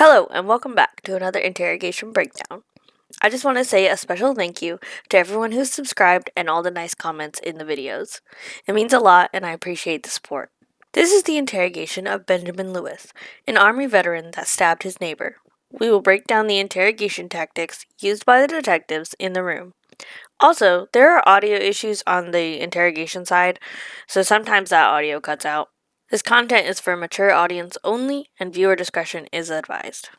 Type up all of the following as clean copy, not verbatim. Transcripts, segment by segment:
Hello, and welcome back to another interrogation breakdown. I just want to say a special thank you to everyone who's subscribed and all the nice comments in the videos. It means a lot, and I appreciate the support. This is the interrogation of Benjamin Lewis, an Army veteran that stabbed his neighbor. We will break down the interrogation tactics used by the detectives in the room. Also, there are audio issues on the interrogation side, so sometimes that audio cuts out. This content is for a mature audience only, and viewer discretion is advised.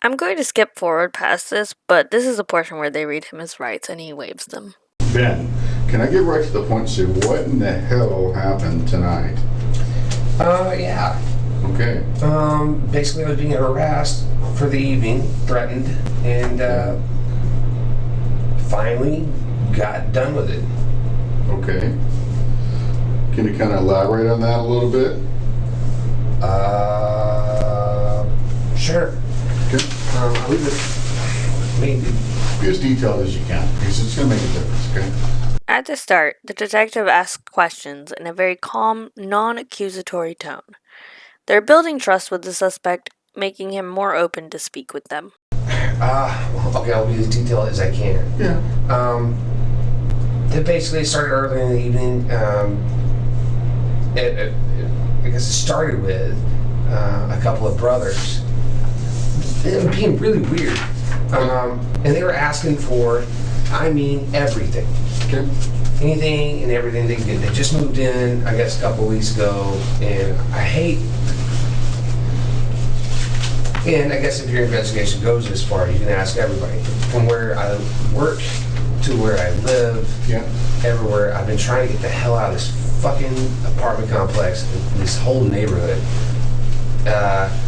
I'm going to skip forward past this, but this is a portion where they read him his rights and he waives them. Ben, can I get right to the point and say what in the hell happened tonight? Yeah. Okay. Basically I was being harassed for the evening, threatened, and finally got done with it. Okay. Can you kind of elaborate on that a little bit? Sure. Okay. I'll leave it. Maybe. Be as detailed as you can, because it's going to make a difference, okay? At the start, the detective asks questions in a very calm, non-accusatory tone. They're building trust with the suspect, making him more open to speak with them. Okay, I'll be as detailed as I can. Yeah. It basically started early in the evening. I guess it started with a couple of brothers. It was being really weird. And they were asking for, everything. Okay. Anything and everything they could get. They just moved in, I guess, a couple of weeks ago, and I guess if your investigation goes this far, you can ask everybody. From where I work to where I live, Yeah. everywhere. I've been trying to get the hell out of this fucking apartment complex, this whole neighborhood.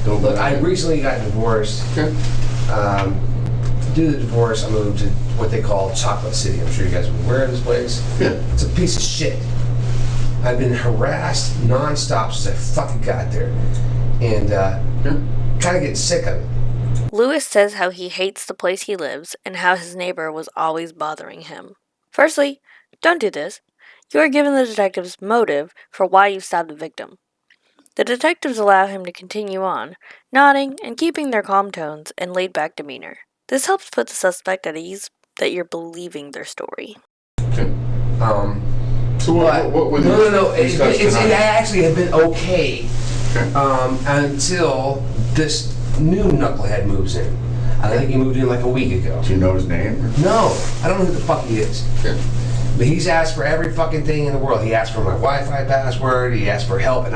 Look, I recently got divorced. Okay. Due to the divorce, I moved to what they call Chocolate City. I'm sure you guys are aware of this place. Yeah. It's a piece of shit. I've been harassed nonstop since I fucking got there. And kind of getting sick of it. Lewis says how he hates the place he lives and how his neighbor was always bothering him. Firstly, don't do this. You are giving the detectives motive for why you stabbed the victim. The detectives allow him to continue on, nodding and keeping their calm tones and laid-back demeanor. This helps put the suspect at ease that you're believing their story. Okay. So what were No. It actually had been okay. Okay. Until this new knucklehead moves in. I think he moved in like a week ago. Do you know his name? No, I don't know who the fuck he is. Okay. But he's asked for every fucking thing in the world. He asked for my Wi-Fi password. He asked for help. And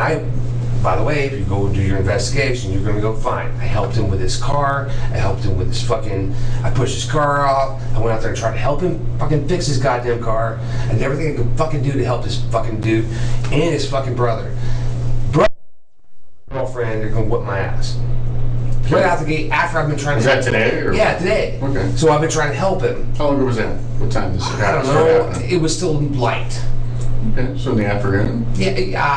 by the way, if you go do your investigation, you're going to go fine. I helped him with his car. I helped him with his I pushed his car off. I went out there and tried to help him fucking fix his goddamn car. I did everything I could fucking do to help this fucking dude and his fucking brother. Girlfriend, they're going to whip my ass. Right out the gate after I've been trying to. Was that today? Or? Yeah, today. Okay. So I've been trying to help him. How long ago was that? What time did this I don't start happening? know. It was still light. Okay. So in the afternoon? Yeah.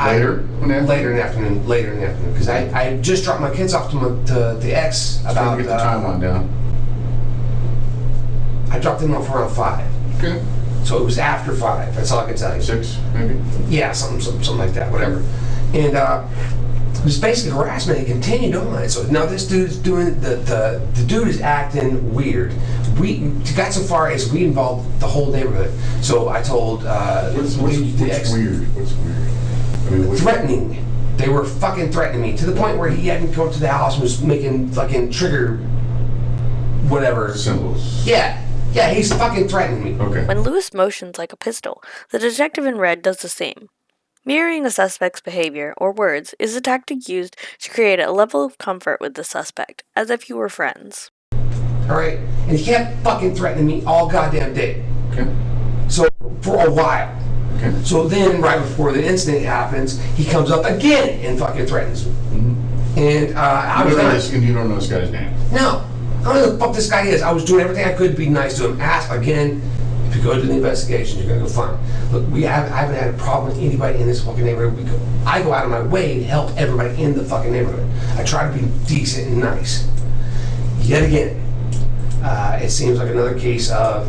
Later in the afternoon? Later in the afternoon. Later in the afternoon. Because I just dropped my kids off to the ex about. Trying to get the timeline down. I dropped them off around 5. Okay. So it was after 5. That's all I can tell you. 6, maybe? Yeah, something like that. Whatever. And it was basically harassment. He continued on. So now this dude's doing the dude is acting weird. We got so far as we involved the whole neighborhood. So I told What's weird? What's weird? I mean, threatening. They were fucking threatening me to the point where he hadn't come to the house and was making fucking trigger whatever symbols. Yeah, he's fucking threatening me. Okay. When Lewis motions like a pistol, the detective in red does the same. Mirroring the suspect's behavior or words is a tactic used to create a level of comfort with the suspect, as if you were friends. Alright? And he kept fucking threatening me all goddamn day. Okay. So, for a while. Okay. So then, right before the incident happens, he comes up again and fucking threatens me. Mm-hmm. And I was and you don't know this guy's name? No. I don't know who the fuck this guy is. I was doing everything I could to be nice to him. Ask again. If you go to the investigation, you're gonna go find. Look, I haven't had a problem with anybody in this fucking neighborhood. I go out of my way to help everybody in the fucking neighborhood. I try to be decent and nice. Yet again, it seems like another case of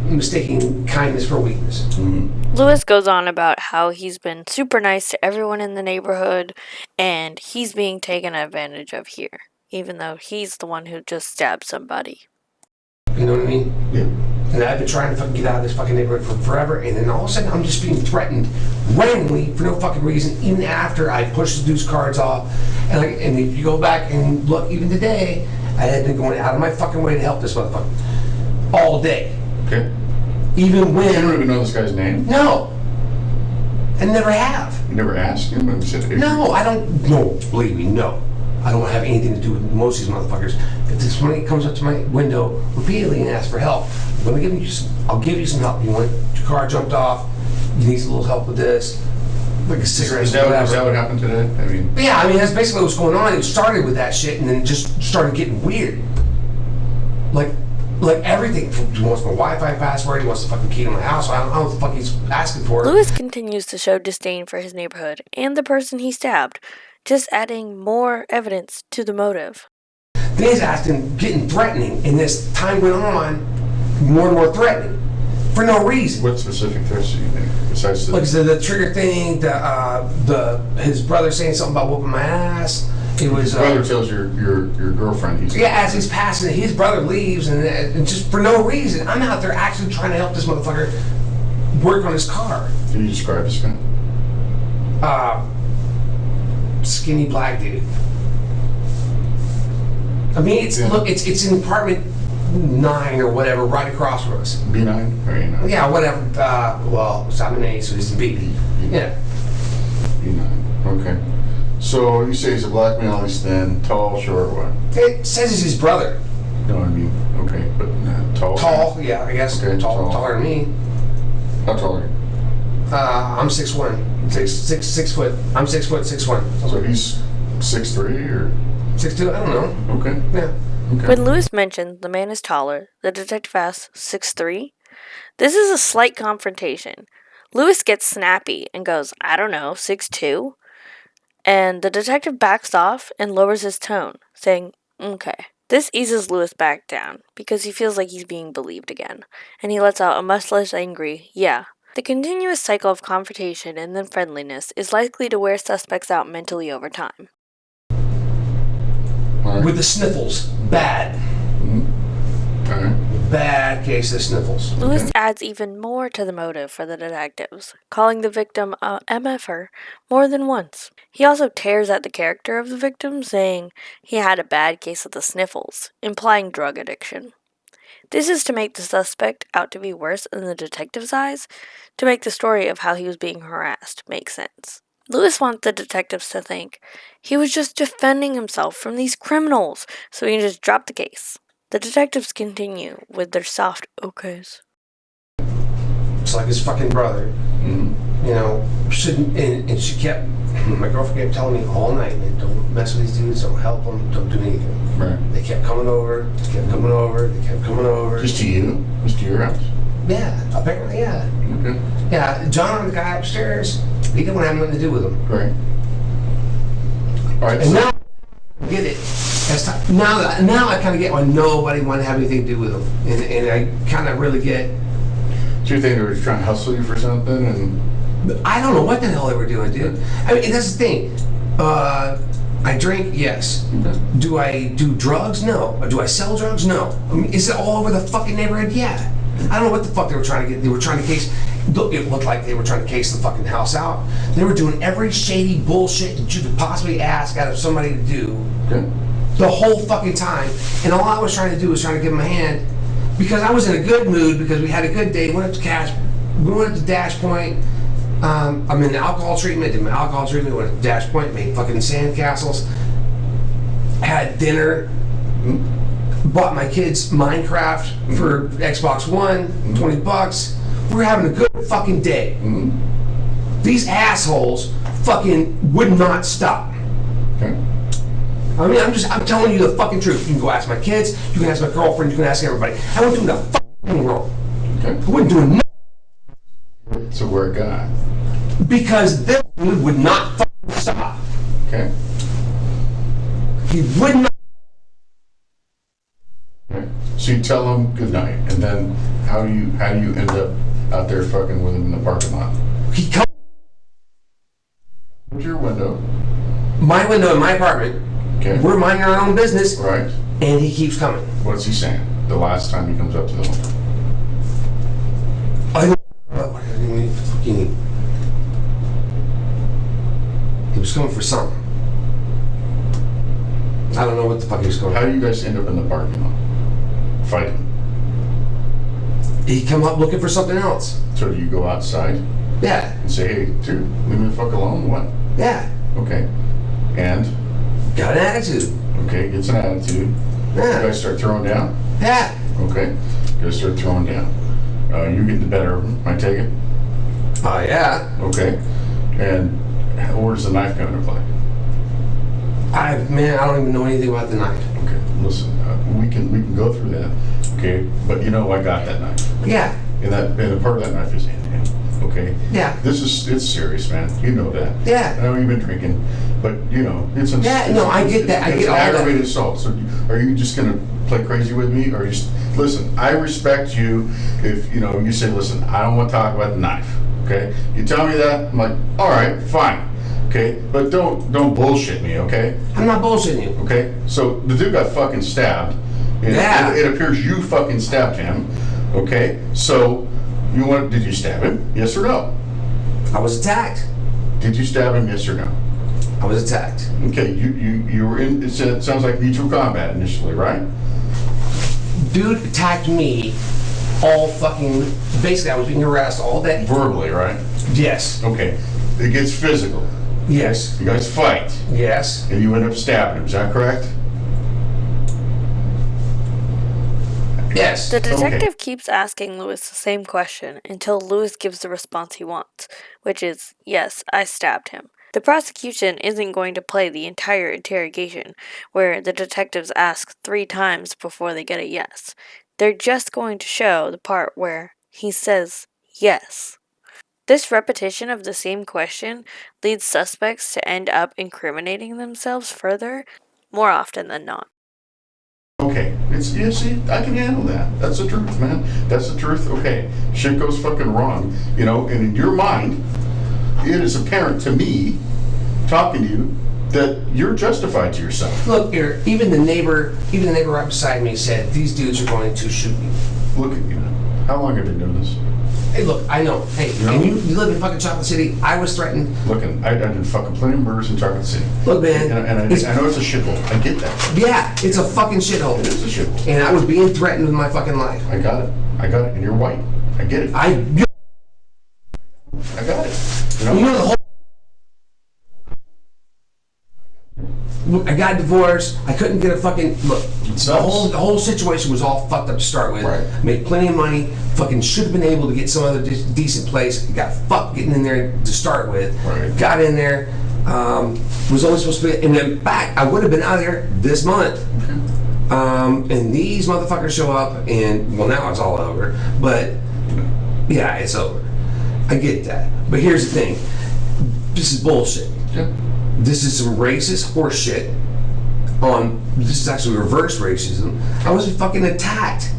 mistaking kindness for weakness. Mm-hmm. Lewis goes on about how he's been super nice to everyone in the neighborhood and he's being taken advantage of here, even though he's the one who just stabbed somebody. You know what I mean? Yeah. And I've been trying to fucking get out of this fucking neighborhood for forever, and then all of a sudden I'm just being threatened randomly for no fucking reason, even after I pushed the dude's cards off. And if you go back and look, even today, I had been going out of my fucking way to help this motherfucker all day. Okay. Even when... You don't even know this guy's name? No. I never have. You never asked him? And said, No, I don't. No, believe me, no. I don't have anything to do with most of these motherfuckers. If this money comes up to my window repeatedly and asks for help, I'll give you some help. You want your car jumped off? You need a little help with this? Like a cigarette, is that what happened today? I mean, yeah, I mean that's basically what's going on. It started with that shit, and then it just started getting weird. Like everything. He wants my Wi-Fi password. He wants the fucking key to my house. I don't know what the fuck he's asking for. Lewis continues to show disdain for his neighborhood and the person he stabbed, just adding more evidence to the motive. Then he's asking, getting threatening, and as time went on, more and more threatening for no reason. what specific threats do you think? Besides the... Like I said, the trigger thing, his brother saying something about whooping my ass. It was His brother tells your girlfriend he's... Yeah, as he's passing, his brother leaves, and just for no reason, I'm out there actually trying to help this motherfucker work on his car. Can you describe this guy? Skinny black dude. I mean, it's in apartment 9 or whatever, right across from us. B9 or A9? Yeah, whatever. Well, so I'm in A, so he's in B. Yeah. B9. Okay. So you say he's a black male, he's thin, tall, short, what? It says he's his brother. No, I mean, okay, but tall? Tall, yeah, I guess. Okay, tall. Taller than me. How tall are you? I'm 6'1". 6 foot. I'm 6 foot 6'1". So he's 6'3" or? 6'2", I don't know. Okay. Yeah. Okay. When Lewis mentioned the man is taller, the detective asks 6'3". This is a slight confrontation. Lewis gets snappy and goes, I don't know, 6'2". And the detective backs off and lowers his tone, saying, okay. This eases Lewis back down, because he feels like he's being believed again, and he lets out a much less angry, yeah. The continuous cycle of confrontation and then friendliness is likely to wear suspects out mentally over time. All right. With the sniffles, bad. Mm-hmm. All right. Bad case of sniffles. Lewis adds even more to the motive for the detectives, calling the victim a MFer more than once. He also tears at the character of the victim, saying he had a bad case of the sniffles, implying drug addiction. This is to make the suspect out to be worse in the detective's eyes, to make the story of how he was being harassed make sense. Lewis wants the detectives to think he was just defending himself from these criminals, so he can just drop the case. The detectives continue with their soft okays. It's like his fucking brother. Mm-hmm. You know, shouldn't, and she kept, my girlfriend kept telling me all night, man, don't mess with these dudes, don't help them, don't do anything. Right. They kept coming over, they kept coming over, they kept coming over. Just to you? Just to your house? Yeah, apparently, yeah. Okay. Yeah, John, the guy upstairs, he didn't want to have nothing to do with them. Great. All right. And now I get it. Now I kind of get why nobody wanted to have anything to do with them. And I kind of really get. So you think they were trying to hustle you for something? And I don't know what the hell they were doing, dude. I mean, that's the thing. I drink, yes. Okay. Do I do drugs? No. Do I sell drugs? No. I mean, is it all over the fucking neighborhood? Yeah. I don't know what the fuck they were trying to get. They were trying to case. It looked like they were trying to case the fucking house out. They were doing every shady bullshit that you could possibly ask out of somebody to do. Okay. The whole fucking time. And all I was trying to do was trying to give them a hand because I was in a good mood because we had a good day. We went up to Dash Point. I'm in alcohol treatment. Did my alcohol treatment. Went to Dash Point. Made fucking sand castles. Had dinner. Bought my kids Minecraft for Xbox One. $20. We were having a good fucking day. These assholes fucking would not stop. Okay. I mean, I'm telling you the fucking truth. You can go ask my kids, you can ask my girlfriend, you can ask everybody. I wasn't doing the fucking wrong. Okay. I wasn't doing nothing. So where it got? Because this dude would not fucking stop. Okay. He would not. Okay. So you tell them good night, and then how do you end up out there fucking with him in the parking lot. He comes To your window. my window in my apartment. Okay. We're minding our own business, Right. and he keeps coming. What's he saying? The last time he comes up to the window. He was coming for something. I don't know what the fuck he was going How for. do you guys end up in the parking lot? Fighting. He come up looking for something else. So do you go outside Yeah, and say, hey, dude, leave me the fuck alone? What? yeah. Okay. And, Got an attitude. okay, gets an attitude. You Yeah, guys start throwing down? yeah. Okay. You guys start throwing down. You get the better of him, I take it? Oh, yeah. Okay. And where does the knife come into play? I don't even know anything about the knife. Okay, listen, we can go through that, okay? But you know I got that knife. Yeah, And a part of that knife is in him, okay? yeah, It's serious, man. You know that. I yeah. know you've been drinking, but you know, it's an Yeah, no, I get that. I it's get an all that. aggravated assault. So are you just gonna play crazy with me? Or listen, I respect you if you know you say, listen, I don't want to talk about the knife. Okay? You tell me that, I'm like, all right, fine. Okay? But don't bullshit me, okay? I'm not bullshitting you. Okay? So the dude got fucking stabbed. And Yeah. it appears you fucking stabbed him. Okay? So did you stab him? Yes or no? I was attacked. Did you stab him? Yes or no? I was attacked. Okay, you were in. It sounds like mutual combat initially, right? Dude attacked me all fucking. Basically, I was being harassed all day. Verbally, right? Yes. Okay, it gets physical. Yes. You guys fight, Yes. and you end up stabbing him. Is that correct? Yes. The detective keeps asking Lewis the same question until Lewis gives the response he wants, which is, yes, I stabbed him. The prosecution isn't going to play the entire interrogation, where the detectives ask 3 times before they get a yes. They're just going to show the part where he says yes. This repetition of the same question leads suspects to end up incriminating themselves further more often than not. Okay, you see, I can handle that. That's the truth, man. That's the truth. Okay, shit goes fucking wrong, you know. And in your mind, it is apparent to me, talking to you, that you're justified to yourself. Look here. Even the neighbor right beside me said these dudes are going to shoot me. Look at you. How long have you been doing this? Hey, look. I know. Hey, You know? and you live in fucking Chocolate City. I was threatened. Looking, I did fucking plenty of murders in Chocolate City. Look, man. And I know it's a shithole. I get that. Yeah, it's a fucking shithole. It is a shithole. And I was being threatened with my fucking life. I got it. And you're white. I get it. I got it. You know? You know the whole. Look, I got divorced. I couldn't get a fucking look. The whole situation was all fucked up to start with. Right. Made plenty of money. Fucking should have been able to get some other decent place. Got fucked getting in there to start with. Right. Got in there. Was only supposed to be, and then back. I would have been out of there this month. And these motherfuckers show up, and well, now it's all over. But yeah, it's over. I get that. But here's the thing. This is bullshit. Yeah. This is some racist horseshit. This is actually reverse racism. I was fucking attacked.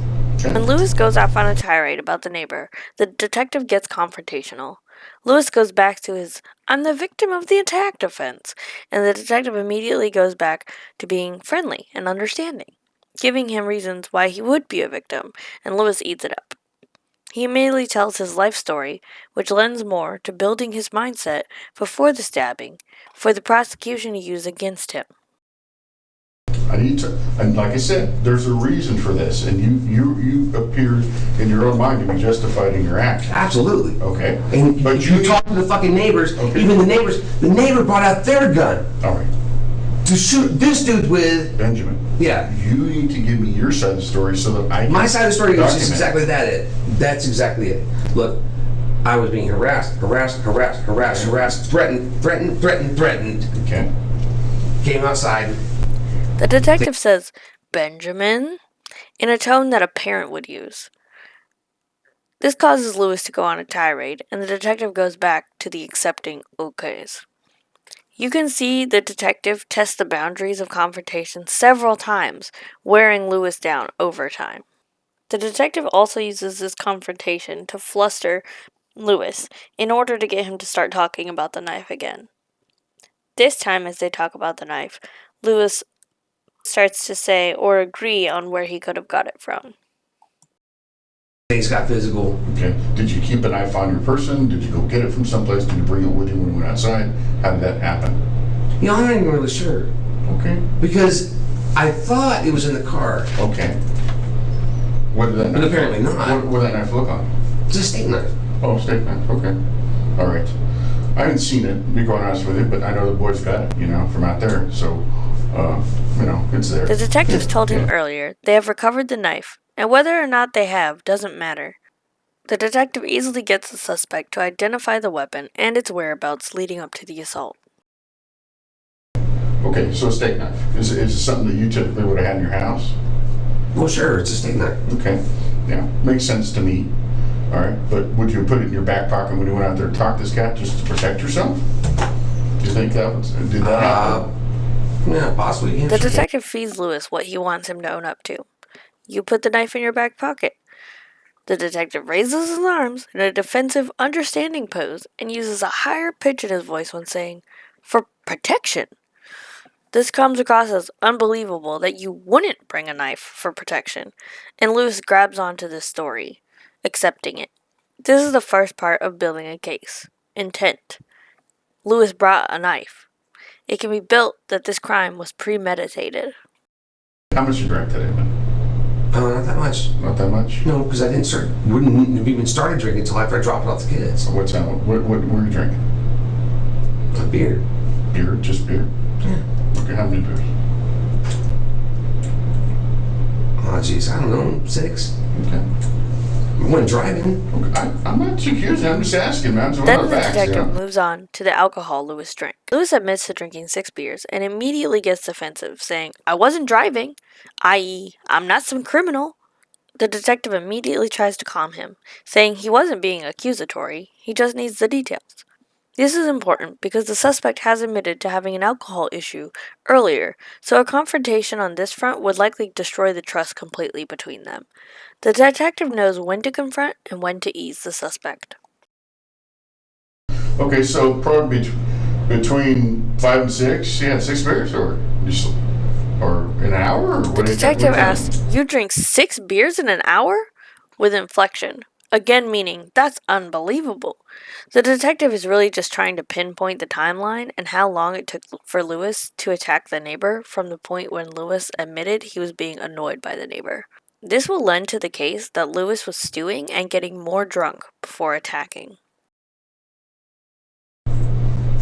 When Lewis goes off on a tirade about the neighbor, the detective gets confrontational. Lewis goes back to his, I'm the victim of the attack defense, and the detective immediately goes back to being friendly and understanding, giving him reasons why he would be a victim, and Lewis eats it up. He immediately tells his life story, which lends more to building his mindset before the stabbing for the prosecution to use against him. And like I said, there's a reason for this, and you appeared in your own mind to be justified in your action. Absolutely. Okay. And But you talk to the fucking neighbors, Okay. even the neighbor brought out their gun All right, to shoot this dude with. Benjamin. Yeah. You need to give me your side of the story so that I can My side of the story is just document. exactly that. That's exactly it. Look, I was being harassed, threatened. Okay. Came outside. The detective says, Benjamin, in a tone that a parent would use. This causes Lewis to go on a tirade, and the detective goes back to the accepting okays. You can see the detective test the boundaries of confrontation several times, wearing Lewis down over time. The detective also uses this confrontation to fluster Lewis in order to get him to start talking about the knife again. This time, as they talk about the knife, Lewis starts to say or agree on where he could have got it from. Things got physical. Okay. Did you keep a knife on your person? Did you go get it from someplace? Did you bring it with you when you went outside? How did that happen? You know, I'm not even really sure. Okay. Because I thought it was in the car. Okay. What did that knife But apparently not. What did that knife look like? It's a steak knife. Oh, steak knife. Okay. All right. I haven't seen it, to be quite honest with you, but I know the boys got it, from out there. So, it's there. The detectives told him earlier they have recovered the knife, and whether or not they have doesn't matter. The detective easily gets the suspect to identify the weapon and its whereabouts leading up to the assault. Okay, so a steak knife. Is it something that you typically would have had in your house? Well, sure, it's a steak knife. Okay. Yeah, makes sense to me. All right, but would you put it in your back pocket when you went out there to talk this cat just to protect yourself? Do you think did that happen? Yeah, possibly. Yeah, The sure. detective feeds Lewis what he wants him to own up to. You put the knife in your back pocket. The detective raises his arms in a defensive, understanding pose and uses a higher pitch in his voice when saying, "For protection." This comes across as unbelievable that you wouldn't bring a knife for protection, and Lewis grabs onto this story, accepting it. This is the first part of building a case. Intent. Lewis brought a knife. It can be built that this crime was premeditated. How much you drank today, man? Not that much. Not that much? No, because I wouldn't have even started drinking until after I dropped off the kids. So what's that? What were you drinking? A beer. Beer? Just beer? Yeah. Okay, how many beers? Oh, jeez, I don't know, 6. Okay. When driving. Okay. I'm not accusing, I'm just asking, man. So Then what the are facts, detective moves on to the alcohol Lewis drank. Lewis admits to drinking 6 beers and immediately gets defensive, saying, "I wasn't driving," i.e., I'm not some criminal. The detective immediately tries to calm him, saying he wasn't being accusatory, he just needs the details. This is important because the suspect has admitted to having an alcohol issue earlier, so a confrontation on this front would likely destroy the trust completely between them. The detective knows when to confront and when to ease the suspect. Okay, so probably between 5 and 6, you had 6 beers, or an hour, or The detective asks, "You drink 6 beers in an hour?" with inflection, again meaning that's unbelievable. The detective is really just trying to pinpoint the timeline and how long it took for Lewis to attack the neighbor from the point when Lewis admitted he was being annoyed by the neighbor. This will lend to the case that Lewis was stewing and getting more drunk before attacking.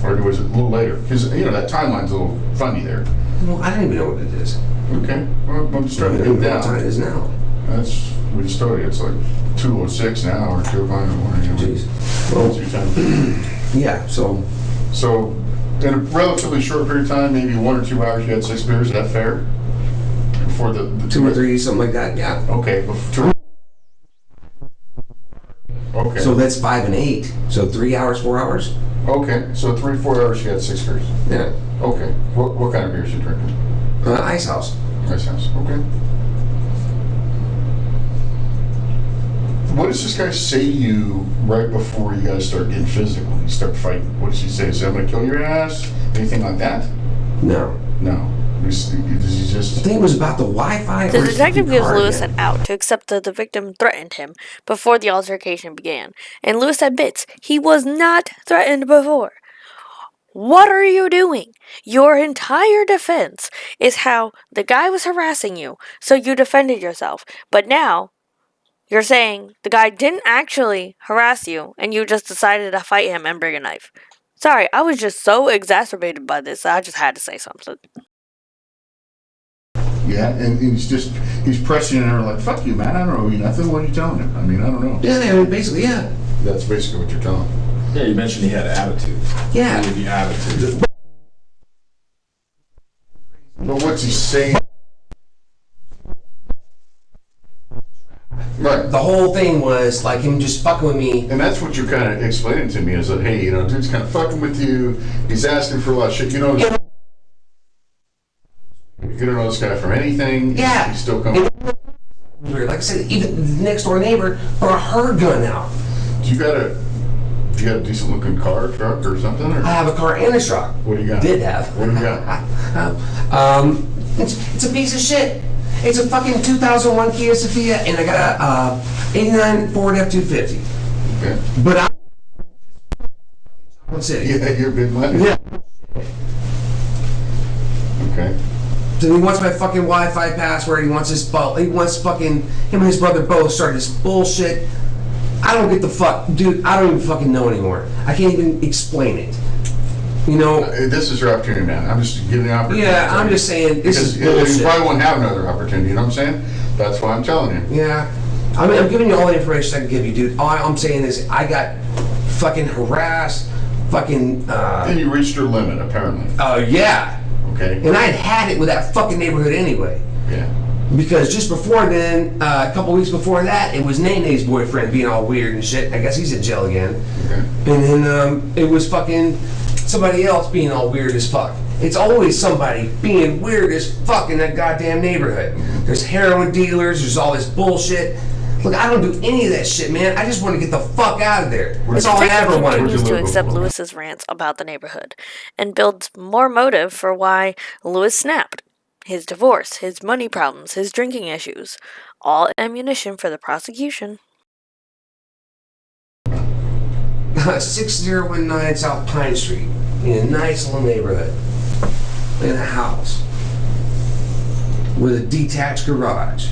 Or was it a little later? Because, that timeline's a little funny there. Well, I don't even know what it is. Okay, well, I'm just trying to I get don't know what time it down. is now. We just started, it's like 2:06 now, or 2:05 in the morning. Jeez. What's Well, your time? yeah, so So, in a relatively short period of time, maybe 1 or 2 hours, you had 6 beers. Is that fair? Before the 2 or 3, something like that, yeah. Okay, Okay. So that's 5 and 8. So 3 hours, 4 hours? Okay, so 3-4 hours, you had 6 beers. Yeah. Okay. What kind of beers you drinking? Ice House. Ice House. Okay. What does this guy say to you right before you guys start getting physical? You start fighting. What does he say? Say, "I'm gonna kill your ass." Anything like that? No. No. Does he just? I think it was about the Wi-Fi. The or his detective fucking gives car Lewis again. an out to accept that the victim threatened him before the altercation began, and Lewis admits he was not threatened before. What are you doing? Your entire defense is how the guy was harassing you, so you defended yourself. But now, you're saying the guy didn't actually harass you, and you just decided to fight him and bring a knife. Sorry, I was just so exacerbated by this, I just had to say something. Yeah, and he's pressing it, and we're like, "Fuck you, man. I don't know you nothing. What are you telling him? I mean, I don't know." Yeah, I mean, basically, yeah. That's basically what you're telling him. Yeah, you mentioned he had attitude. Yeah. He had the attitude. But what's he saying? Right. The whole thing was like him just fucking with me. And that's what you're kind of explaining to me is that, hey, dude's kind of fucking with you. He's asking for a lot of shit. You don't know this guy from anything. Yeah. He's still coming. here. Like I said, even the next door neighbor brought her gun out. You got a decent looking car, truck, or something? Or? I have a car and a truck. What do you got? Did have. What do you got? It's a piece of shit. It's a fucking 2001 Kia Sophia, and I got a 89 Ford F-250. Okay. But I'm City. Yeah, you're big money. Yeah. Okay. So he wants my fucking Wi-Fi password. He wants he wants fucking him and his brother both started this bullshit. I don't get the fuck, dude. I don't even fucking know anymore. I can't even explain it. You know. This is your opportunity, man. I'm just giving you an opportunity. Yeah, I'm just saying this is because bullshit. you probably won't have another opportunity. You know what I'm saying? That's why I'm telling you. Yeah. I mean, I'm giving you all the information I can give you, dude. All I'm saying is I got fucking harassed, fucking. Then you reached your limit, apparently. Oh yeah. Okay. And I had it with that fucking neighborhood anyway. Yeah. Because just before then, a couple weeks before that, it was Nene's boyfriend being all weird and shit. I guess he's in jail again. Okay. And then it was fucking somebody else being all weird as fuck. It's always somebody being weird as fuck in that goddamn neighborhood. There's heroin dealers, there's all this bullshit. Look, I don't do any of that shit, man. I just want to get the fuck out of there. That's all I ever wanted. Continues to accept Lewis's rants about the neighborhood and builds more motive for why Lewis snapped. His divorce, his money problems, his drinking issues. All ammunition for the prosecution. 6019 South Pine Street, in a nice little neighborhood, in a house with a detached garage,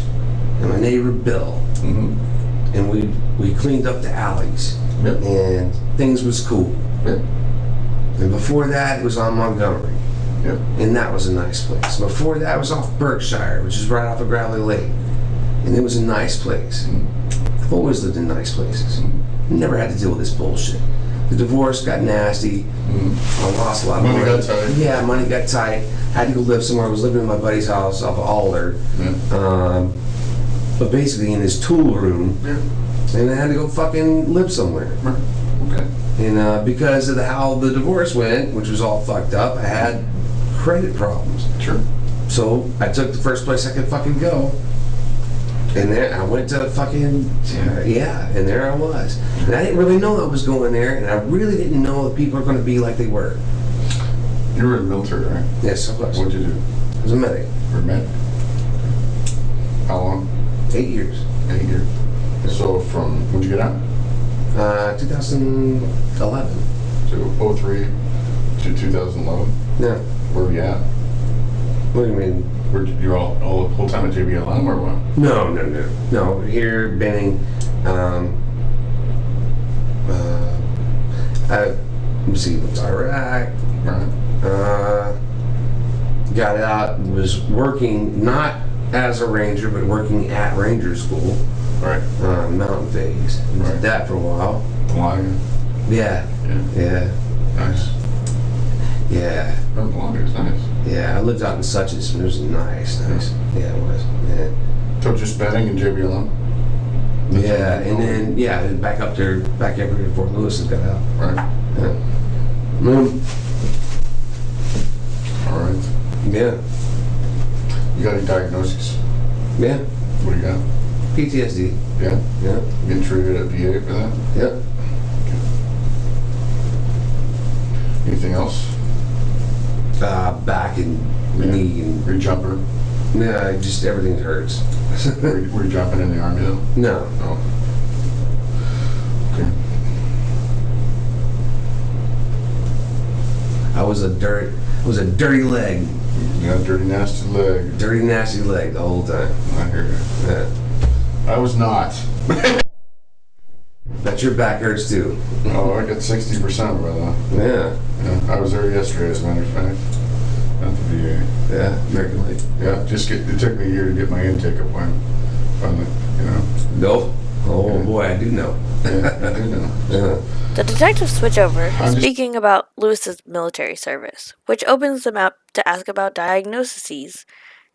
and my neighbor Bill, and we cleaned up the alleys, and things was cool. And before that, it was on Montgomery, and that was a nice place. Before that, it was off Berkshire, which is right off of Gravelly Lake, and it was a nice place. I've always lived in nice places. Never had to deal with this bullshit. The divorce got nasty. I lost a lot of money. Money got tight. Yeah, money got tight. Had to go live somewhere. I was living in my buddy's house off of Alder. But basically in his tool room. And I had to go fucking live somewhere. Okay. And because of how the divorce went, which was all fucked up, I had credit problems. Sure. So I took the first place I could fucking go. And there I went to fucking, and there I was. And I didn't really know I was going there, and I really didn't know that people are going to be like they were. You were in the military, right? Yes, I was. What'd you do? I was a medic. You were a medic? How long? 8 years. 8 years. So from, when'd you get out? 2011. So 03 to 2011? Yeah. Where were you at? What do you mean? You're all the whole time at JBLM or what? No. Here, Benning. Let's see, it was Iraq. Right. Got out, was working not as a ranger, but working at ranger school. Right. Mountain phase. Right. Did that for a while. Melania. Yeah. Nice. Yeah. Oh, Melania is nice. Yeah, I lived out in Suches, and it was nice. Yeah, it was. Yeah. So just Benning and JBLM? Yeah, and then back up there, back up here to Fort Lewis and got out. Right. Yeah. All right. Yeah. You got any diagnoses? Yeah. What do you got? PTSD. Yeah? Yeah. Getting treated at VA for that? Yeah. Anything else? Back and knee and Were you jumper? yeah, just everything hurts. Were you jumping in the Army though? No. No. Okay. I was a dirty leg. You got a dirty, nasty leg. Dirty, nasty leg the whole time. I hear you. Yeah. I was not. Bet your back hurts too. Oh, I got 60% by that. Yeah. Yeah, I was there yesterday, as a matter of fact. At the VA. Yeah. American Life. Yeah, it took me a year to get my intake appointment. Finally, you know. Nope. Oh Yeah. boy, I do know. Yeah, I did know. Yeah. The detectives switch over, speaking about Lewis's military service, which opens them up to ask about diagnoses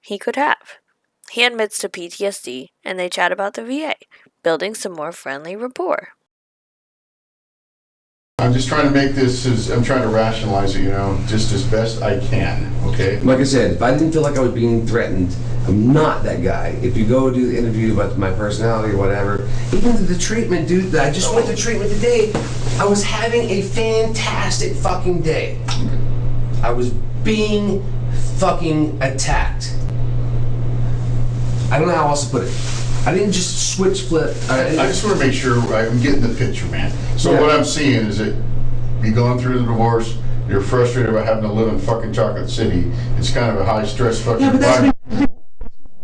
he could have. He admits to PTSD, and they chat about the VA, building some more friendly rapport. I'm just trying to make this I'm trying to rationalize it, you know, just as best I can, okay? Like I said, if I didn't feel like I was being threatened, I'm not that guy. If you go do the interview about my personality or whatever, even the treatment, dude, I just went to treatment today. I was having a fantastic fucking day. I was being fucking attacked. I don't know how else to put it. I didn't just switch flip. I just want to make sure I'm getting the picture, man. So what I'm seeing is that you're going through the divorce, you're frustrated about having to live in fucking Chocolate City. It's kind of a high stress fucking environment.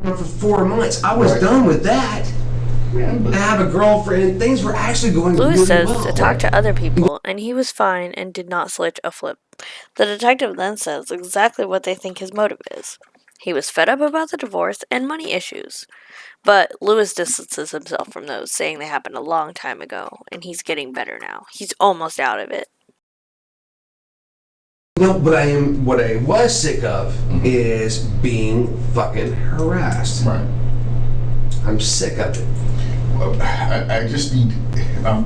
For 4 months. I was done with that. Yeah, I have a girlfriend. Things were actually going Lewis really says well. to talk to other people, and he was fine and did not switch a flip. The detective then says exactly what they think his motive is. He was fed up about the divorce and money issues. But Lewis distances himself from those, saying they happened a long time ago, and he's getting better now. He's almost out of it. No, what I was sick of is being fucking harassed. Right. I'm sick of it. Well, I just need,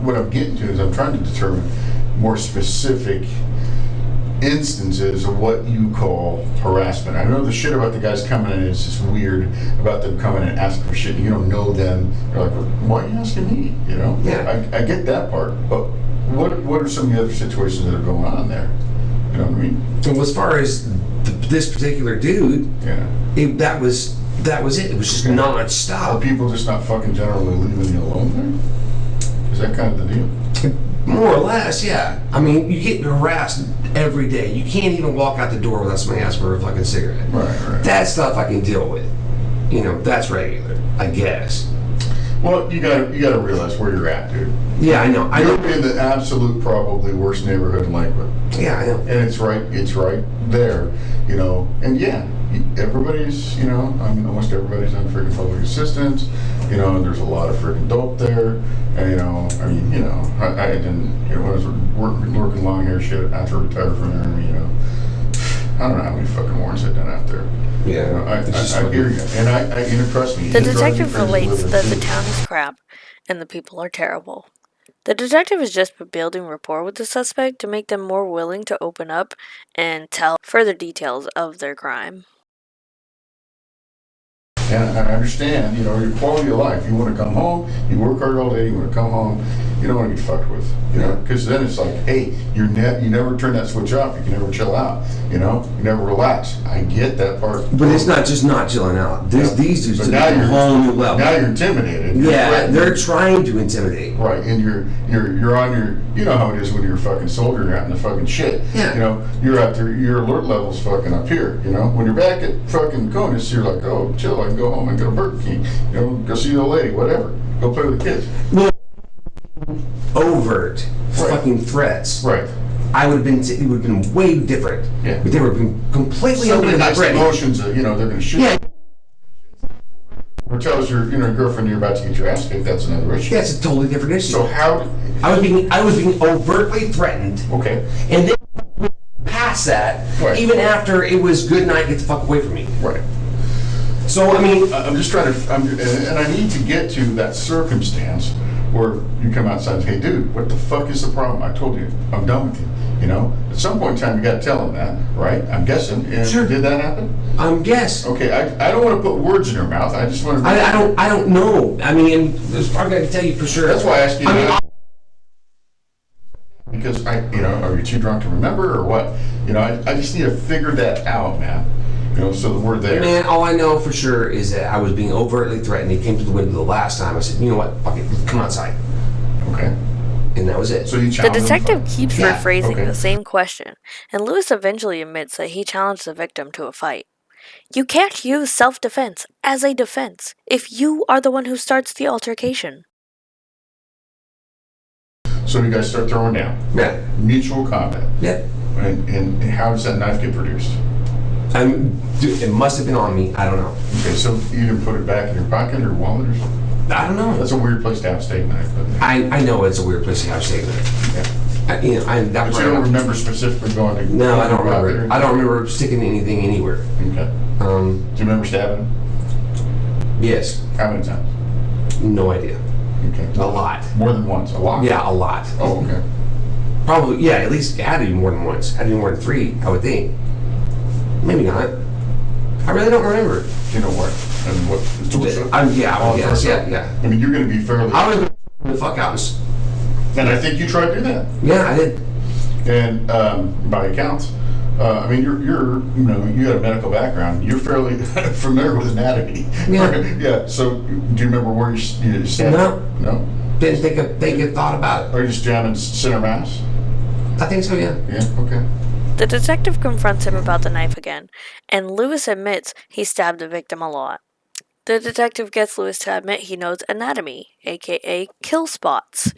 what I'm getting to is I'm trying to determine more specific instances of what you call harassment. I know the shit about the guys coming in is just weird, about them coming in and asking for shit and you don't know them. You're like, well, why are you asking me? You know? Yeah. I get that part, but what are some of the other situations that are going on there? You know what I mean? So as far as this particular dude, Yeah. that was it. It was just Are non-stop. people just not fucking generally leaving you alone there? Is that kind of the deal? More or less, yeah. I mean, you get harassed every day. You can't even walk out the door without somebody asking for a fucking cigarette. Right. That stuff I can deal with. You know, that's regular, I guess. Well, you gotta realize where you're at, dude. Yeah, I know. You're in the absolute, probably worst neighborhood in Lakewood. Yeah, I know. And it's right there, you know. And yeah, everybody's, you know, I mean, almost everybody's on freaking public assistance, you know, and there's a lot of freaking dope there. And, you know, I mean, you know, I didn't, you know, when I was working long hair shit after I retired from the Army, you know, I don't know how many fucking warrants I've done out there. Yeah, You know, I hear you. And you know, trust me. The it drives me detective crazy relates living that in the Phoenix. town is crap and the people are terrible. The detective has just been building rapport with the suspect to make them more willing to open up and tell further details of their crime. And I understand, you know, your quality of life. You want to come home, you work hard all day, you want to come home, you don't want to get fucked with, you know, because then it's like, hey, you never turn that switch off, you can never chill out, you know, you never relax. I get that part. But it's not just not chilling out. These dudes But took now it to a you're- whole new level. Now you're intimidated. You're Yeah, threatened. they're trying to intimidate. Right, and you're on your, you know how it is when you're a fucking soldier and you're out in the fucking shit. Yeah. You know, you're out there, your alert level's fucking up here, you know. When you're back at fucking Conus, you're like, oh, chill, I can go home and go to Burger King, you know, go see the lady, whatever. Go play with the kids. Overt Right. fucking threats. Right. It would have been way different. Yeah. But they would have been completely Somebody open and has ready. emotions that, you know, they're gonna shoot. Yeah, Or tells your, you know, girlfriend you're about to get your ass kicked, that's another issue. that's a totally different issue. So how, I was being overtly threatened, okay, and then past that, Right. even after it was good night, get the fuck away from me. right. So I mean, I'm just trying to, and I need to get to that circumstance where you come outside and say, hey, dude, what the fuck is the problem? I told you, I'm done with you. You know, at some point in time, you got to tell them that, right? I'm guessing. And Sure. Did that happen? guess. Okay, I don't want to put words in your mouth. I just want to. I don't know. I mean, there's probably I can tell you for sure. That's why I asked you. I mean, Because you know, are you too drunk to remember or what? You know, I just need to figure that out, man. You know, so that we're there. man, all I know for sure is that I was being overtly threatened. He came to the window the last time. I said, you know what? Fuck it, come outside. Okay. And that was it. So you The challenge detective keeps Yeah, rephrasing okay. the same question, and Lewis eventually admits that he challenged the victim to a fight. You can't use self-defense as a defense if you are the one who starts the altercation. So you guys start throwing down. Yeah. Mutual combat. Yeah. And how does that knife get produced? Dude, it must have been on me. I don't know. Okay, so you didn't put it back in your pocket or wallet or something? I don't know. That's a weird place to have a steak knife. But, I know it's a weird place to have steak knife. yeah. That But you don't remember specifically going to... No, I don't out remember. there? I don't remember sticking anything anywhere. Okay. Do you remember stabbing him? Yes. How many times? No idea. Okay. A lot. More than once? A lot? Yeah, a lot. Oh, okay. Probably, yeah, at least it had to be more than once. Had to be more than 3, I would think. Maybe not. I really don't remember. You know what? And what? Yeah. I mean, you're going to be fairly. I was the fuck out. And I think you tried to do that. Yeah, I did. And by accounts, I mean, you're you had a medical background. You're fairly familiar with anatomy. Yeah. Yeah. So, do you remember where you stabbed? No. Didn't think of thought about it. Or you just jamming center mass? I think so. Yeah. Yeah. Okay. The detective confronts him about the knife again, and Lewis admits he stabbed the victim a lot. The detective gets Lewis to admit he knows anatomy, aka kill spots,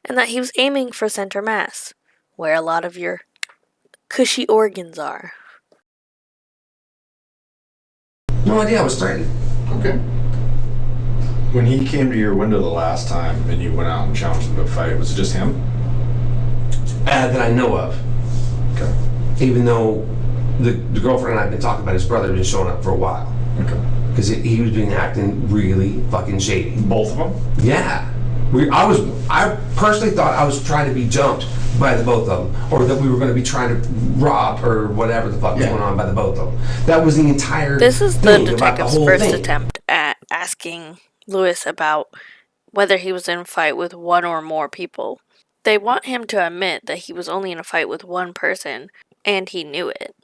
and that he was aiming for center mass, where a lot of your cushy organs are. No idea I was threatened. Okay. When he came to your window the last time and you went out and challenged him to a fight, was it just him? That I know of. Okay. Even though the girlfriend and I have been talking about his brother been showing up for a while. Okay. Because he was being acting really fucking shady. Both of them? Yeah. I personally thought I was trying to be jumped by the both of them. Or that we were going to be trying to rob or whatever the fuck was going on by the both of them. That was the entire This is the thing about detective's the whole first thing. attempt at asking Lewis about whether he was in a fight with one or more people. They want him to admit that he was only in a fight with one person, and he knew it.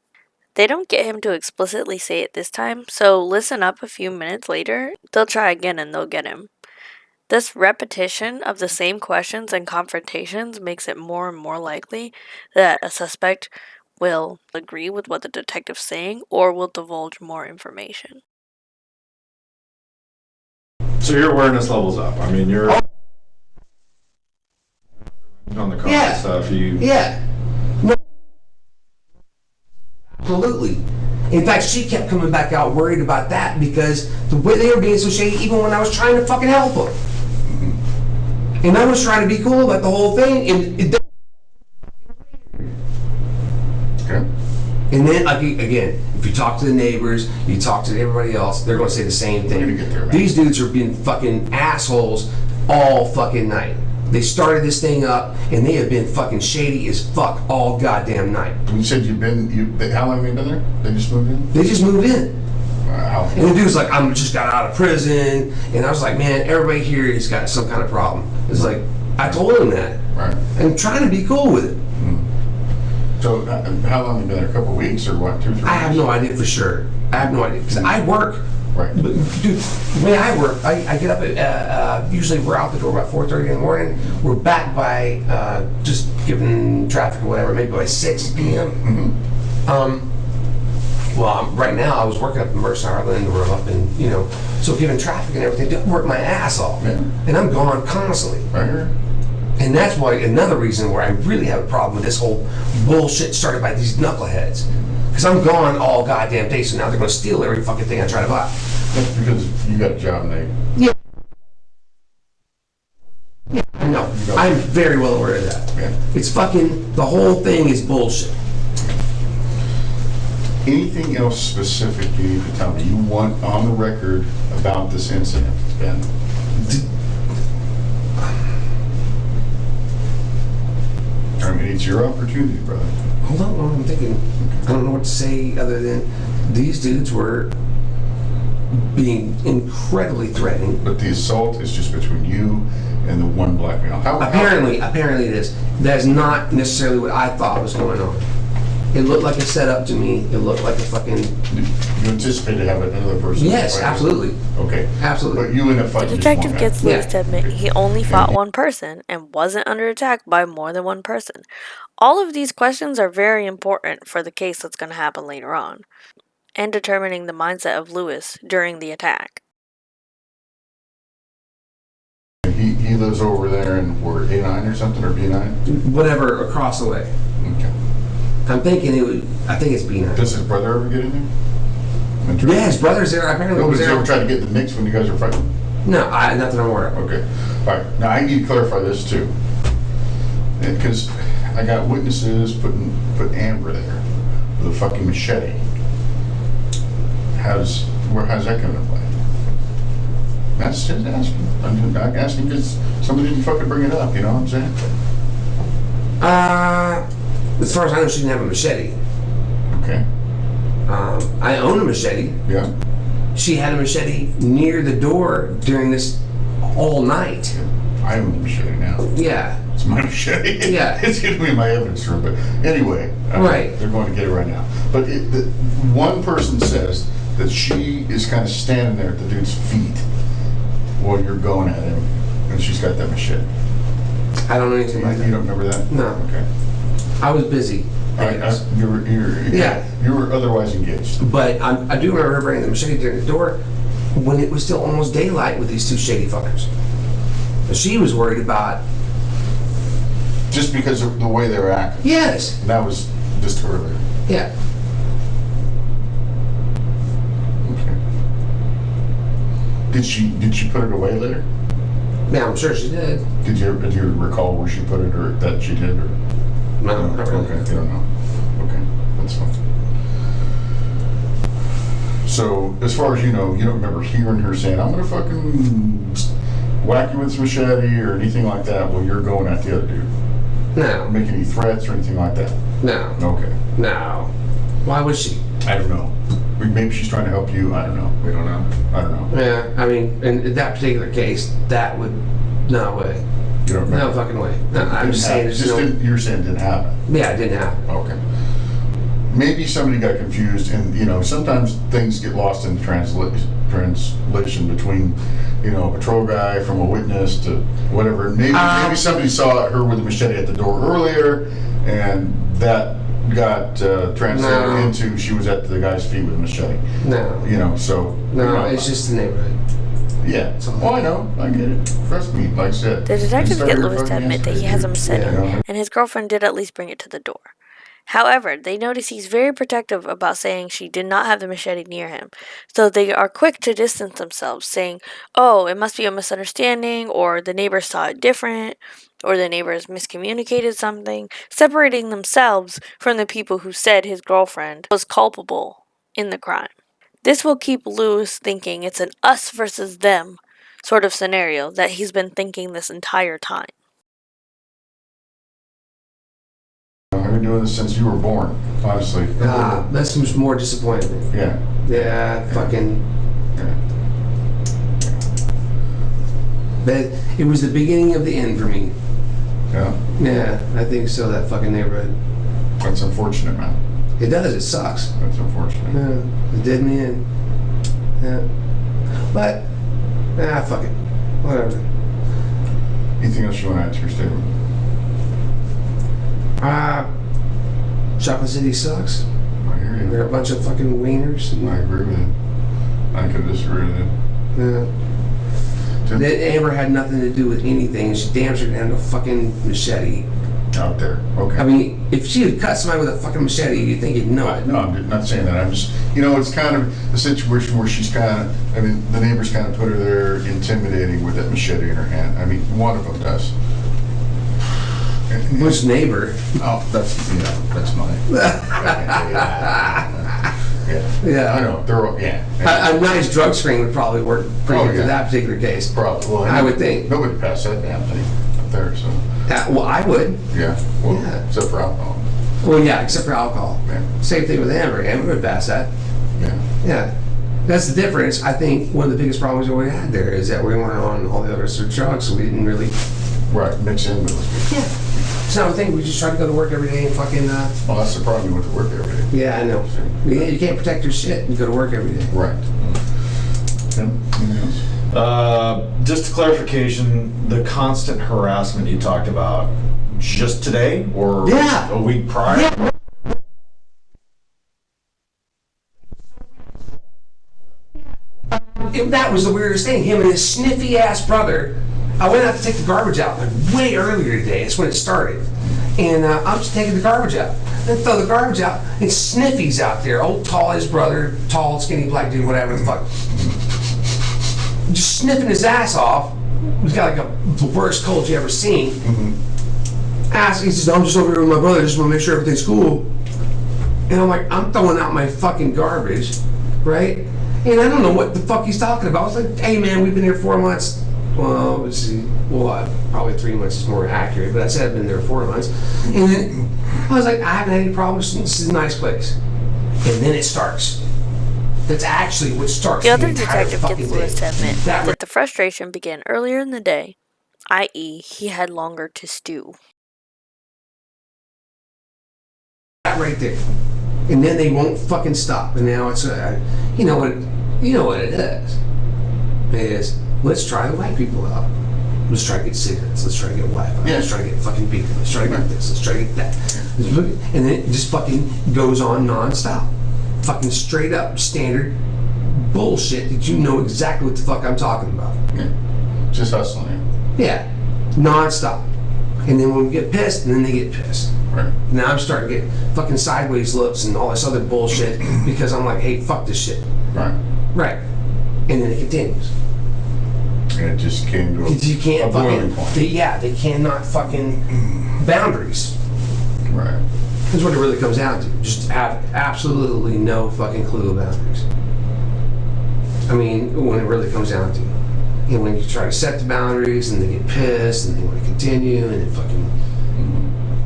They don't get him to explicitly say it this time, so listen up a few minutes later, they'll try again and they'll get him. This repetition of the same questions and confrontations makes it more and more likely that a suspect will agree with what the detective's saying or will divulge more information. So your awareness level's up. I mean, you're on the car and stuff. Yeah. No. Absolutely. In fact, she kept coming back out worried about that because the way they were being so shady, even when I was trying to fucking help them. And I was trying to be cool about the whole thing. And then, again, if you talk to the neighbors, you talk to everybody else, they're going to say the same thing. These dudes are being fucking assholes all fucking night. They started this thing up, and they have been fucking shady as fuck all goddamn night. You said how long have you been there? They just moved in? They just moved in. Wow. And the dude's like, I'm just got out of prison. And I was like, man, everybody here has got some kind of problem. It's like, I told him that. Right. And I'm trying to be cool with it. So, how long have you been there? A couple of weeks or what? 2 or 3 I have no idea for sure. I have no idea. Because I work. Right. But, dude, the way I work, I get up at, usually we're out the door about 4:30 in the morning. We're back by, just given traffic or whatever, maybe by 6 p.m. Well, right now I was working up in Mercer Island, or up in, so given traffic and everything, I work my ass off. Yeah. And I'm gone constantly. Right here. And that's why another reason where I really have a problem with this whole bullshit started by these knuckleheads. Because I'm gone all goddamn day, so now they're going to steal every fucking thing I try to buy. That's because you got a job and they... Yeah, I know. I'm very well aware of that. Yeah. It's fucking, the whole thing is bullshit. Anything else specific you need to tell me you want on the record about this incident, Ben? I mean, it's your opportunity, brother. Hold on, I'm thinking. I don't know what to say other than these dudes were being incredibly threatening. But the assault is just between you and the one black male. Apparently it is. That is not necessarily what I thought was going on. It looked like a setup to me. It looked like a fucking... You anticipated having another person? Yes, fight? Okay. Okay. Absolutely. But you end up fighting The just detective one gets guy. Lewis to admit he only fought one person and wasn't under attack by more than one person. All of these questions are very important for the case that's going to happen later on, and determining the mindset of Lewis during the attack. He lives over there in A9 or something, or B9? Whatever, across the way. Okay. I'm thinking I think it's B9. Does his brother ever get in there? Yeah, his brother's there. Apparently Nobody's was there. ever tried to get in the mix when you guys are fighting? No, not that I'm aware of. Okay. All right. Now, I need to clarify this, too. Because I got witnesses put Amber there with a fucking machete. How's that coming to play? That's just asking. I'm not asking because somebody didn't fucking bring it up, you know what I'm saying? As far as I know, she didn't have a machete. Okay. I own a machete. Yeah. She had a machete near the door during this all night. I own the machete now. Yeah. It's my machete. Yeah. It's going to be in my evidence room. But anyway, Right. They're going to get it right now. But one person says that she is kind of standing there at the dude's feet while you're going at him, and she's got that machete. I don't know anything about You that. don't remember that? No. Okay. I was busy. You were otherwise engaged. But I do remember her bringing the machete during the door when it was still almost daylight with these two shady fuckers. So she was worried about. Just because of the way they were acting. Yes. And that was just earlier. Yeah. Okay. Did she put it away later? Yeah, I'm sure she did. Did you recall where she put it, or that she did, or? No, not really. Okay, you don't know. Okay, that's fine. So, as far as you know, you don't remember hearing her saying, "I'm gonna fucking whack you with this machete," or anything like that while you're going at the other dude? No. Make any threats or anything like that? No. Okay. No. Why would she? I don't know. Maybe she's trying to help you. I don't know. We don't know. I don't know. Yeah, I mean, in that particular case, that would. No way. You don't remember? No fucking way. No, I'm just saying there's no. You're saying it didn't happen. Yeah, it didn't happen. Okay. Maybe somebody got confused, and sometimes things get lost in translation between, a patrol guy from a witness to whatever. Maybe somebody saw her with a machete at the door earlier, and that got translated into she was at the guy's feet with a machete. No. So. No, it's just the neighborhood. Yeah. Oh, I know. I get it. Trust me. Like I said. The detectives get Lewis to admit that he has a machete, Yeah. and his girlfriend did at least bring it to the door. However, they notice he's very protective about saying she did not have the machete near him, so they are quick to distance themselves, saying, "Oh, it must be a misunderstanding, or the neighbors saw it different, or the neighbors miscommunicated something," separating themselves from the people who said his girlfriend was culpable in the crime. This will keep Lewis thinking it's an us versus them sort of scenario that he's been thinking this entire time. I've been doing this since you were born, honestly. That's who's more disappointing. Yeah. Yeah, fucking. Yeah. But it was the beginning of the end for me. Yeah. Yeah, I think so. That fucking neighborhood. That's unfortunate, man. It does. It sucks. That's unfortunate. Yeah, it did me in. Yeah, but fuck it. Whatever. Anything else you want to add to your statement? Chocolate City sucks. I hear you. They're a bunch of fucking wieners. I agree with you. I could disagree with you. Yeah. That Amber had nothing to do with anything. She damn sure didn't have a fucking machete. Out there. Okay. I mean, if she had cut somebody with a fucking machete, you'd think you'd know it. No, I'm not saying that. I'm just, it's kind of a situation where she's kind of, the neighbors kind of put her there intimidating with that machete in her hand. I mean, one of them does. Which neighbor? Oh, that's mine. Yeah. I know. They're all, yeah. A nice drug screen would probably work pretty good for that particular case. Probably. Well, I would think. Nobody passed that damn thing up there, so. Well, I would. Yeah. Well, Yeah. except for alcohol. Well, yeah, except for alcohol. Yeah. Same thing with Amber. Amber would pass that. Yeah. Yeah. That's the difference. I think one of the biggest problems that we had there is that we weren't on all the other drugs, so we didn't really. Right. Mix in with us. Yeah. It's not a thing. We just tried to go to work every day and fucking. Well, that's the problem. You went to work every day. Yeah, I know. You can't protect your shit. You go to work every day. Right. Tim, anything else? Just a clarification, the constant harassment you talked about, just today or Yeah. a week prior? Yeah. That was the weirdest thing. Him and his sniffy ass brother. I went out to take the garbage out like way earlier today. That's when it started. And I'm just taking the garbage out. Then throw the garbage out, and Sniffy's out there. Old tall, his brother, tall, skinny black dude, whatever the fuck. Just sniffing his ass off. He's got like the worst cold you ever seen. He says, "I'm just over here with my brother. Just want to make sure everything's cool." And I'm like, I'm throwing out my fucking garbage, right? And I don't know what the fuck he's talking about. I was like, "Hey man, we've been here 4 months." Well, let's see. Well, probably 3 months is more accurate, but I said I've been there 4 months. And then I was like, I haven't had any problems. This is a nice place. and then it starts. That's actually what starts The other entire detective fucking gets Lewis to thing. admit That that the frustration began earlier in the day, i.e., he had longer to stew. right there, and then they won't fucking stop. And now it's you know what it is. Is let's try to wipe people out. Let's try to get cigarettes. Let's try to get Wi-Fi. Yeah. Let's try to get fucking beer. Let's try to get this. Let's try to get that. And then it just fucking goes on nonstop. Fucking straight up standard bullshit that you know exactly what the fuck I'm talking about. Yeah. Just hustling. Yeah, nonstop. And then when we get pissed, and then they get pissed. Right. Now I'm starting to get fucking sideways looks and all this other bullshit because I'm like, hey, fuck this shit. Right. Right. And then it continues. And it just came to Because you can't a boiling fucking, point. they cannot fucking boundaries. Right. That's what it really comes down to. Just have absolutely no fucking clue of boundaries. I mean, when it really comes down to it. And when you try to set the boundaries and they get pissed and they want to continue and it fucking...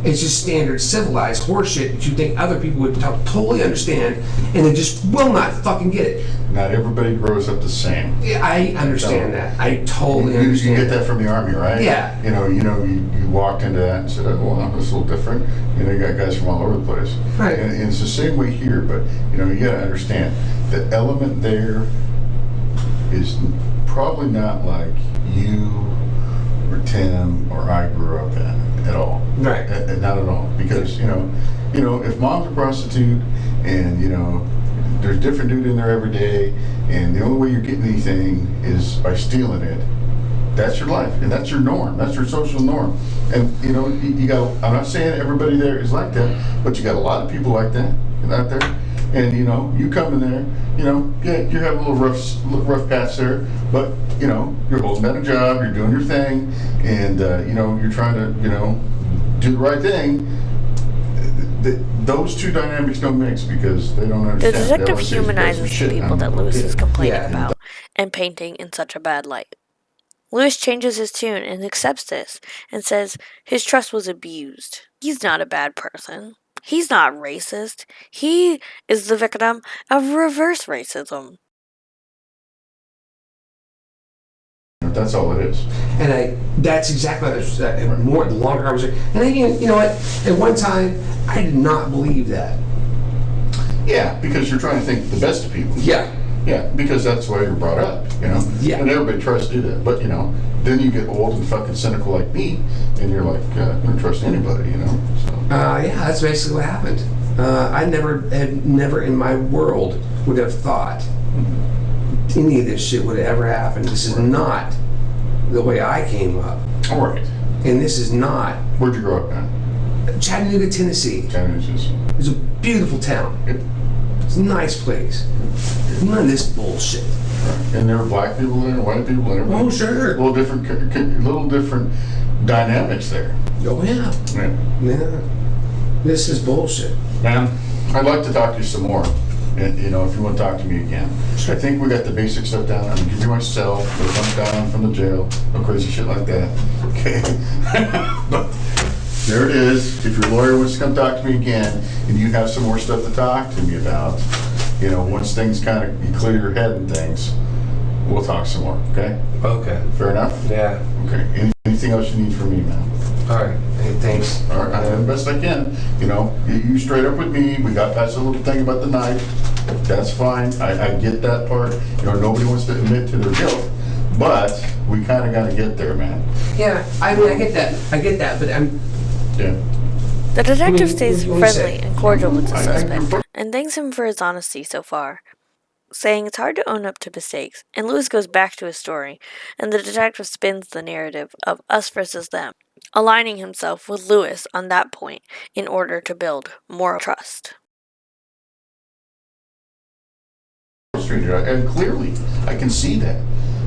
It's just standard civilized horseshit that you think other people would totally understand and they just will not fucking get it. Not everybody grows up the same. Yeah, I understand that. I totally You understand get that from the Army, right? Yeah. You walked into that and said, well, that's a little different. You got guys from all over the place. Right. And it's the same way here, but, you got to understand, the element there is probably not like you or Tim or I grew up in at all. Right. Not at all. Because, if mom's a prostitute and, there's different dude in there every day, and the only way you're getting anything is by stealing it. That's your life, and that's your norm. That's your social norm. And you got. I'm not saying everybody there is like that, but you got a lot of people like that out there. And you come in there. Yeah, you have a little rough patch there, but you're holding down a job, you're doing your thing, and you're trying to do the right thing. Those two dynamics don't mix because they don't understand. The detective humanizes the people that Lewis is complaining about and painting in such a bad light. Lewis changes his tune and accepts this and says his trust was abused. He's not a bad person. He's not racist. He is the victim of reverse racism. That's all it is. And that's exactly what I was, more the longer conversation. And again, you know what? At one time, I did not believe that. Yeah, because you're trying to think the best of people. Yeah. Yeah, because that's why you're brought up, Yeah. And everybody tries to do that. But, then you get old and fucking cynical like me, and you're like, I don't trust anybody, So. Yeah, that's basically what happened. I never in my world would have thought any of this shit would have ever happened. This is not the way I came up. All right. And this is not Where'd you grow up at? Chattanooga, Tennessee. Chattanooga. It's a beautiful town. Yep. It's a nice place. None of this bullshit. Right. And there were black people there, white people there. Oh, sure. Little different dynamics there. Oh, yeah. Yeah. Yeah. This is bullshit. Man, I'd like to talk to you some more. And, if you want to talk to me again. I think we got the basic stuff down. I'm going to give you my cell. It'll come down from the jail. No crazy shit like that. Okay. But there it is. If your lawyer wants to come talk to me again and you have some more stuff to talk to me about, once things kind of, you clear your head and things, we'll talk some more. Okay? Okay. Fair enough? Yeah. Okay. Anything else you need from me, man? All right. Hey, thanks. All right, I do the best I can. You straight up with me. We got past the little thing about the knife. That's fine. I get that part. Nobody wants to admit to their guilt, but we kind of got to get there, man. Yeah, I mean, I get that, but I'm... Yeah. The detective What stays do you wanna friendly say? and cordial with the I- suspect and thanks him for his honesty so far, saying it's hard to own up to mistakes, and Lewis goes back to his story, and the detective spins the narrative of us versus them, aligning himself with Lewis on that point in order to build more trust. And clearly, I can see that.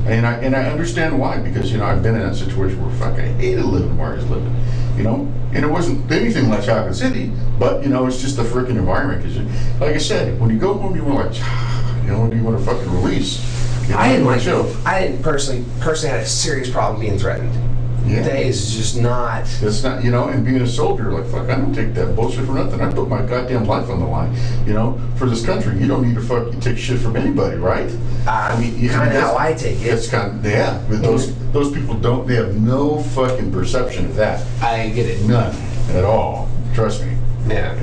And I understand why, because, I've been in that situation where, fuck, I hated living where I was living, And it wasn't anything like Chocolate City, but, it's just the freaking environment. Because, like I said, when you go home, you want to, when do you want to fucking release? I didn't personally had a serious problem being threatened. Yeah. days is just not. It's not, and being a soldier, like, fuck, I don't take that bullshit for nothing. I put my goddamn life on the line, for this country. You don't need to fucking take shit from anybody, right? Kind of how I take it. It's kind of, yeah, but those people don't, they have no fucking perception of that. I get it. None at all. Trust me. Yeah.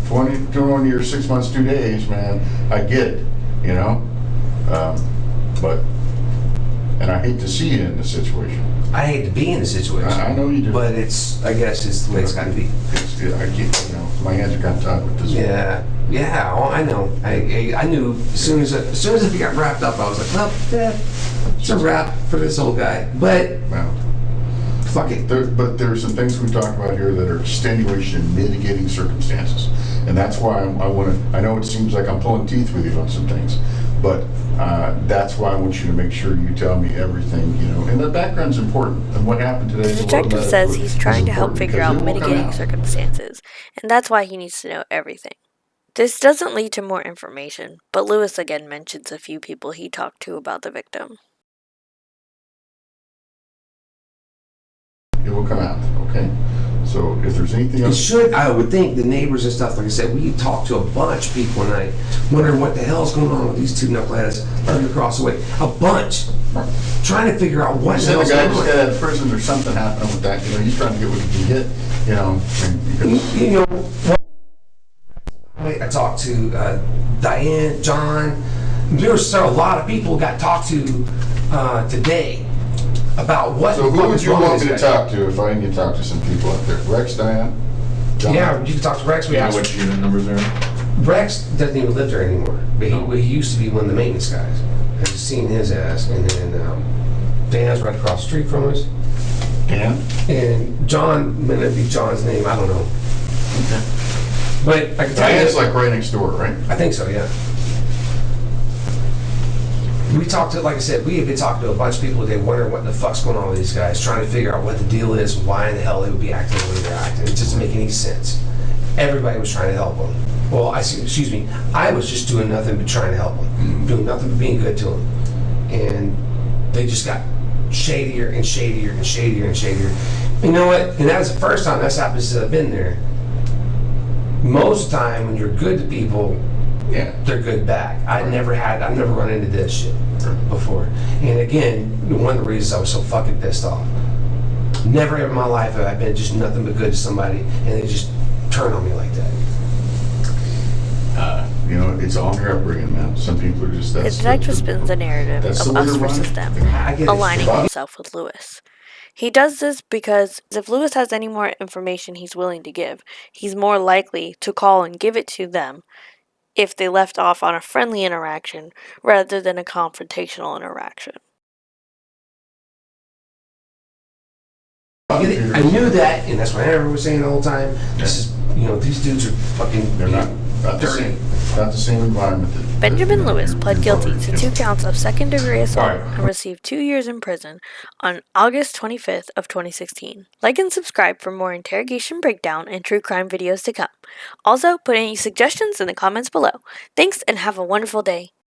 21 years, 6 months, 2 days, man. I get it, but, and I hate to see you in this situation. I hate to be in the situation. I know you do. But I guess it's the way it's got to be. I keep, my hands are kind of tied with this. Yeah. Oh, I know. I knew as soon as it got wrapped up, I was like, well, it's a wrap for this old guy. But Well, fuck it. but there's some things we talked about here that are extenuation and mitigating circumstances, and that's why I want to. I know it seems like I'm pulling teeth with you on some things, but that's why I want you to make sure you tell me everything. And the background's important. And what happened today? The detective says he's trying to help figure out mitigating circumstances, and that's why he needs to know everything. This doesn't lead to more information, but Lewis again mentions a few people he talked to about the victim. It will come out, okay? So if there's anything It else, should. I would think the neighbors and stuff. Like I said, we talked to a bunch of people, and I wondering what the hell's going on with these two knuckleheads living across the way. A bunch, trying to figure out what you the said hell's the guy going just on. got out of prison or something happening with that. He's trying to get what he can get. And because I talked to Diane, John. There was a lot of people got talked to today about what. So who would you want me to talk to if I need to talk to some people out there? Rex, Diane? John? Yeah, you can talk to Rex. We You know asked. which unit numbers are in? Rex doesn't even live there anymore. But he used to be one of the maintenance guys. I've seen his ass. And then Dan's right across the street from us. Dan? And John, may not be John's name, I don't know. Okay. But I can tell you. Diane's like right next door, right? I think so, yeah. We talked to, like I said, we have been talking to a bunch of people today wondering what the fuck's going on with these guys, trying to figure out what the deal is, why in the hell they would be acting the way they're acting. It doesn't make any sense. Everybody was trying to help them. Well, excuse me, I was just doing nothing but trying to help them, doing nothing but being good to them. And they just got shadier and shadier and shadier and shadier. You know what? And that was the first time that's happened since I've been there. Most of the time, when you're good to people, Yeah. they're good back. I've never run into this shit before. And again, one of the reasons I was so fucking pissed off. Never ever in my life have I been just nothing but good to somebody and they just turn on me like that. It's all in your upbringing, man. Some people are just The detective spins the narrative that's of the way us they're versus running. them, I get it. aligning himself with Lewis. He does this because if Lewis has any more information he's willing to give, he's more likely to call and give it to them if they left off on a friendly interaction rather than a confrontational interaction. I get it. I knew that, and that's what Amber was saying the whole time. This is, these dudes are fucking They're not the dirty. same. Not the same environment. Benjamin Lewis pled guilty to 2 counts of second-degree assault and received 2 years in prison on August 25th of 2016. Like and subscribe for more interrogation breakdown and true crime videos to come. Also, put any suggestions in the comments below. Thanks and have a wonderful day.